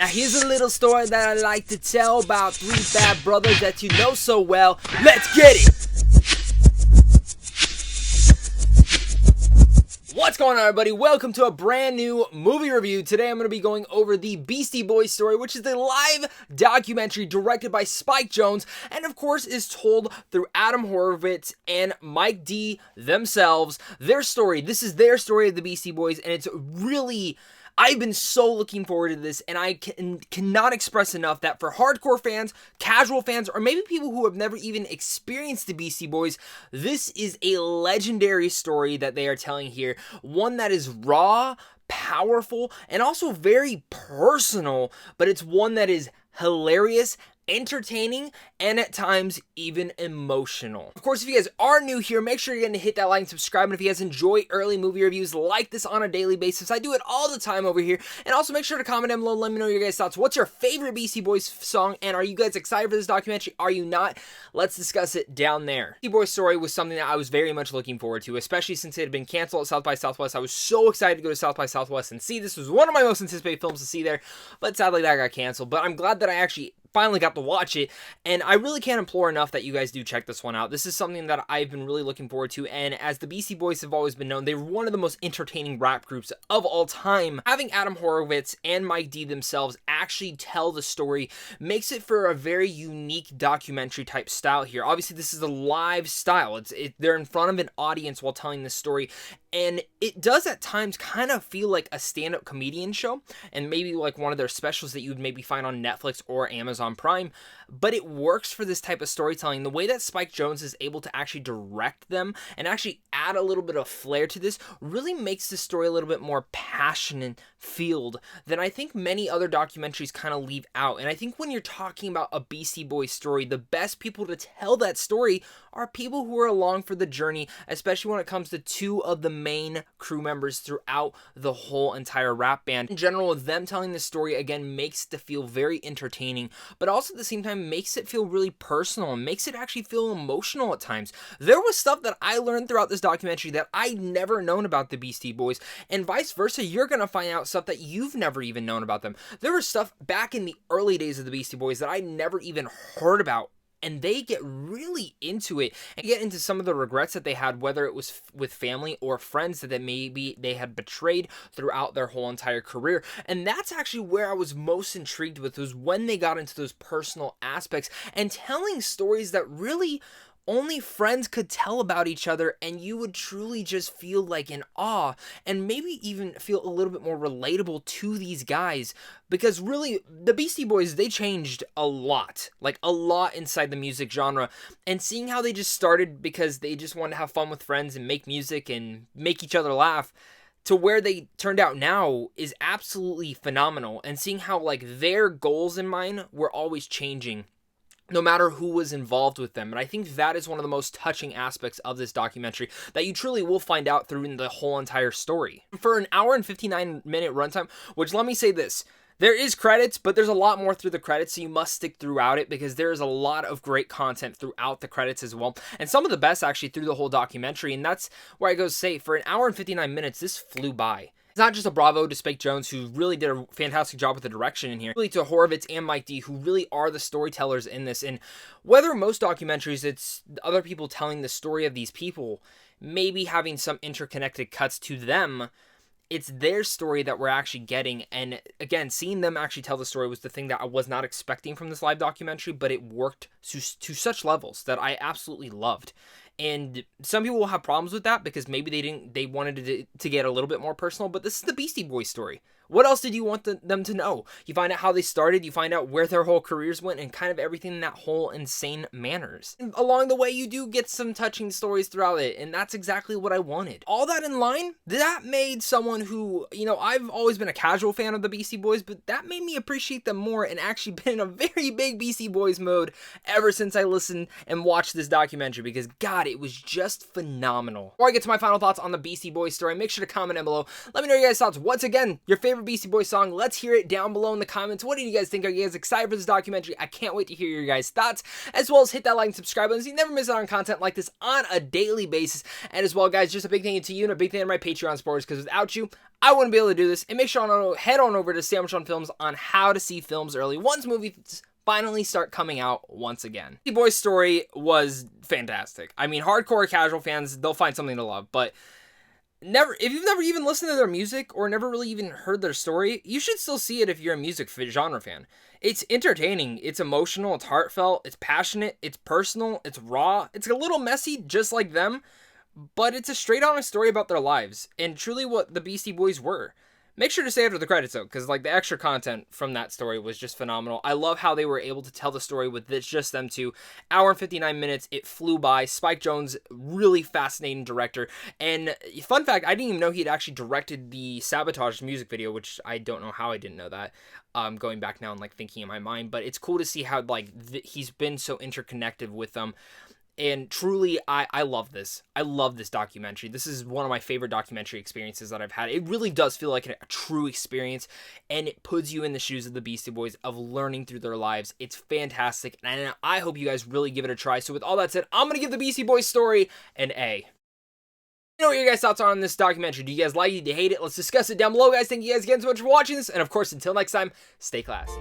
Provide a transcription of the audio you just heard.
Now here's a little story that I like to tell about three bad brothers that you know so well. Let's get it! What's going on, everybody? Welcome to a brand new movie review. Today I'm going to be going over the Beastie Boys story, which is the live documentary directed by Spike Jonze and of course is told through Adam Horovitz and Mike D themselves. Their story, this is their story of the Beastie Boys, and it's really... I've been so looking forward to this, and I cannot express enough that for hardcore fans, casual fans, or maybe people who have never even experienced the Beastie Boys, this is a legendary story that they are telling here. One that is raw, powerful, and also very personal, but it's one that is hilarious, entertaining, and at times even emotional. Of course, if you guys are new here, make sure you're going to hit that like and subscribe, and if you guys enjoy early movie reviews like this on a daily basis, I do it all the time over here. And also make sure to comment down below, let me know your guys' thoughts. What's your favorite Beastie Boys song, and are you guys excited for this documentary? Are you not? Let's discuss it down there. Beastie Boys story was something that I was very much looking forward to, especially since it had been canceled at South by Southwest. I was so excited to go to South by Southwest and see. This was one of my most anticipated films to see there, but sadly that got canceled. But I'm glad that I actually finally got to watch it, and I really can't implore enough that you guys do check this one out. This is something that I've been really looking forward to, and as the Beastie Boys have always been known, they were one of the most entertaining rap groups of all time. Having Adam Horovitz and Mike D themselves actually tell the story makes it for a very unique documentary type style here. Obviously, this is a live style. They're in front of an audience while telling this story, and it does at times kind of feel like a stand-up comedian show, and maybe like one of their specials that you would maybe find on Netflix or Amazon Prime, but it works for this type of storytelling. The way that Spike Jonze is able to actually direct them and actually add a little bit of flair to this really makes the story a little bit more passionate filled than I think many other documentaries kind of leave out. And I think when you're talking about a Beastie Boys story, the best people to tell that story are people who are along for the journey, especially when it comes to two of the main crew members throughout the whole entire rap band. In general, them telling this story again makes it feel very entertaining, but also at the same time makes it feel really personal and makes it actually feel emotional at times. There was stuff that I learned throughout this documentary that I'd never known about the Beastie Boys, and vice versa, you're gonna find out stuff that you've never even known about them. There was stuff back in the early days of the Beastie Boys that I never even heard about, and they get really into it and get into some of the regrets that they had, whether it was with family or friends that maybe they had betrayed throughout their whole entire career. And that's actually where I was most intrigued with, was when they got into those personal aspects and telling stories that really only friends could tell about each other, and you would truly just feel like in awe and maybe even feel a little bit more relatable to these guys, because really the Beastie Boys, they changed a lot, like a lot inside the music genre, and seeing how they just started because they just wanted to have fun with friends and make music and make each other laugh, to where they turned out now is absolutely phenomenal. And seeing how like their goals in mind were always changing no matter who was involved with them. And I think that is one of the most touching aspects of this documentary that you truly will find out through the whole entire story. For an hour and 59-minute runtime, which, let me say this, there is credits, but there's a lot more through the credits, so you must stick throughout it because there is a lot of great content throughout the credits as well. And some of the best actually through the whole documentary, and that's where I go to say, for an hour and 59 minutes, this flew by. It's not just a bravo to Spike Jonze, who really did a fantastic job with the direction in here, really to Horovitz and Mike D, who really are the storytellers in this. And whether most documentaries, it's other people telling the story of these people, maybe having some interconnected cuts to them, it's their story that we're actually getting. And again, seeing them actually tell the story was the thing that I was not expecting from this live documentary, but it worked to such levels that I absolutely loved. And some people will have problems with that because maybe they wanted to get a little bit more personal, but this is the Beastie Boys story. What else did you want them to know? You find out how they started, you find out where their whole careers went, and kind of everything in that whole insane manners. And along the way, you do get some touching stories throughout it, and that's exactly what I wanted. All that in line, that made someone who, you know, I've always been a casual fan of the Beastie Boys, but that made me appreciate them more and actually been in a very big Beastie Boys mode ever since I listened and watched this documentary, because God, it was just phenomenal. Before I get to my final thoughts on the Beastie Boys story, make sure to comment down below. Let me know your guys' thoughts. Once again, your favorite Beastie Boys song. Let's hear it down below in the comments. What do you guys think? Are you guys excited for this documentary? I can't wait to hear your guys' thoughts, as well as hit that like and subscribe button so you never miss out on content like this on a daily basis. And as well, guys, just a big thank you to you and a big thank you to my Patreon supporters, because without you, I wouldn't be able to do this. And make sure to head on over to Sandwich on Films on how to see films early once movies finally start coming out once again. The Boy's story was fantastic. I mean, hardcore casual fans, they'll find something to love, but if you've never even listened to their music or never really even heard their story, you should still see it if you're a music genre fan. It's entertaining, it's emotional, it's heartfelt, it's passionate, it's personal, it's raw, it's a little messy just like them, but it's a straight honest story about their lives and truly what the Beastie Boys were. Make sure to stay after the credits though, because like the extra content from that story was just phenomenal. I love how they were able to tell the story with just them two. Hour and 59 minutes, it flew by. Spike Jonze, really fascinating director. And fun fact, I didn't even know he had actually directed the Sabotage music video, which I don't know how I didn't know that. Going back now and like thinking in my mind, but it's cool to see how like he's been so interconnected with them. And truly, I love this. I love this documentary. This is one of my favorite documentary experiences that I've had. It really does feel like a true experience, and it puts you in the shoes of the Beastie Boys of learning through their lives. It's fantastic, and I hope you guys really give it a try. So with all that said, I'm going to give the Beastie Boys story an A. You know what your guys' thoughts are on this documentary. Do you guys like it? Do you hate it? Let's discuss it down below, guys. Thank you guys again so much for watching this. And of course, until next time, stay classy.